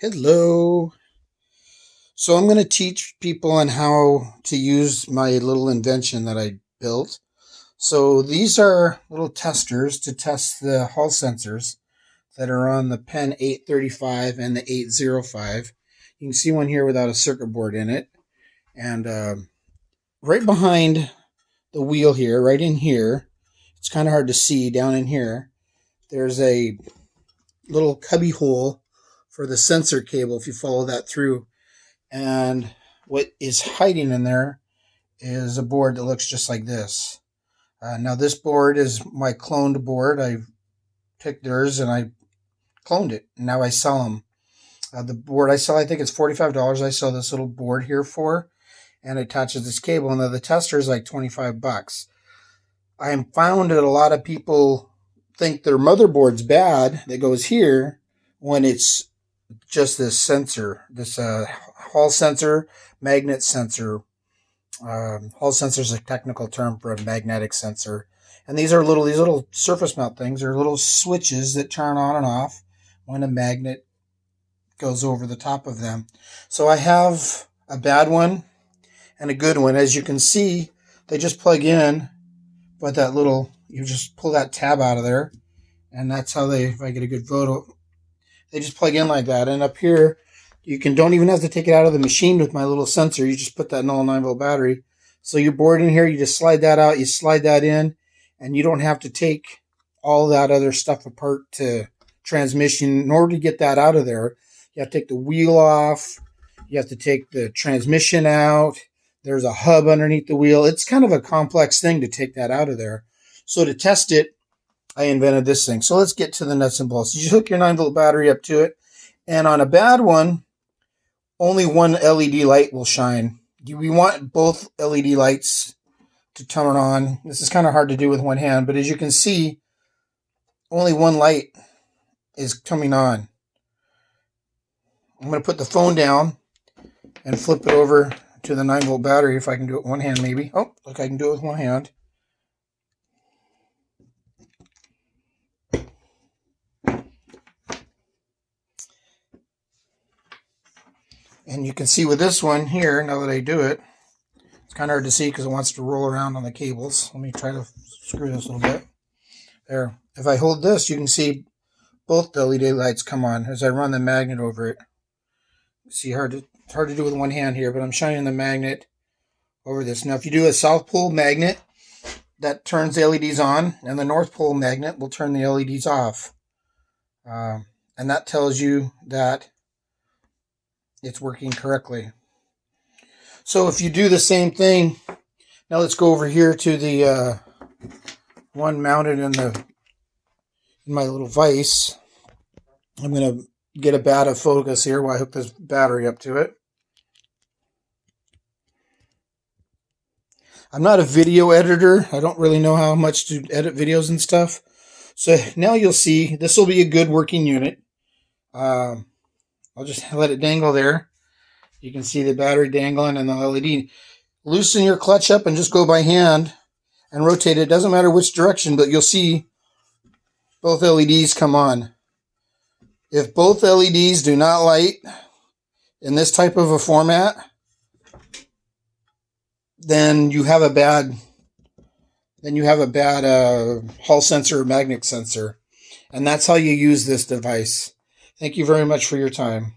Hello. So I'm going to teach people on how to use my little invention that I built. So these are little testers to test the Hall sensors that are on the Penn 835 and the 805. You can see one here without a circuit board in it. And right behind the wheel here, right in here, it's kind of hard to see down in here, there's a little cubby hole for the sensor cable if you follow that through. And what is hiding in there is a board that looks just like this. Now this board is my cloned board. I took theirs and I cloned it. And now I sell them. The board I sell, I think it's $45. I sell this little board here for, and it attaches this cable. And the tester is like $25. I am found that a lot of people think their motherboard's bad that goes here when it's just this sensor, this Hall sensor, magnet sensor. Hall sensor is a technical term for a magnetic sensor. And these little surface mount things are little switches that turn on and off when a magnet goes over the top of them. So I have a bad one and a good one. As you can see, they just plug in, but you just pull that tab out of there, and that's how if I get a good photo, they just plug in like that. And up here, don't even have to take it out of the machine with my little sensor. You just put that 9-volt battery. So your board in here, you just slide that out, you slide that in, and you don't have to take all that other stuff apart to transmission. In order to get that out of there, you have to take the wheel off. You have to take the transmission out. There's a hub underneath the wheel. It's kind of a complex thing to take that out of there. So to test it, I invented this thing. So let's get to the nuts and bolts. You just hook your 9-volt battery up to it. And on a bad one, only one LED light will shine. We want both LED lights to turn on. This is kind of hard to do with one hand, but as you can see, only one light is coming on. I'm going to put the phone down and flip it over to the 9-volt battery if I can do it with one hand maybe. Oh, look, I can do it with one hand. And you can see with this one here, now that I do it, it's kind of hard to see because it wants to roll around on the cables. Let me try to screw this a little bit. There. If I hold this, you can see both the LED lights come on as I run the magnet over it. See, it's hard to do with one hand here, but I'm shining the magnet over this. Now, if you do a South Pole magnet, that turns the LEDs on, and the North Pole magnet will turn the LEDs off. And that tells you that it's working correctly. So if you do the same thing, now let's go over here to the one mounted in my little vise. I'm going to get a bat of focus here while I hook this battery up to it. I'm not a video editor. I don't really know how much to edit videos and stuff. So now you'll see this will be a good working unit. I'll just let it dangle there. You can see the battery dangling and the LED. Loosen your clutch up and just go by hand and rotate it. It doesn't matter which direction, but you'll see both LEDs come on. If both LEDs do not light in this type of a format, then you have a bad Hall sensor or magnet sensor. And that's how you use this device. Thank you very much for your time.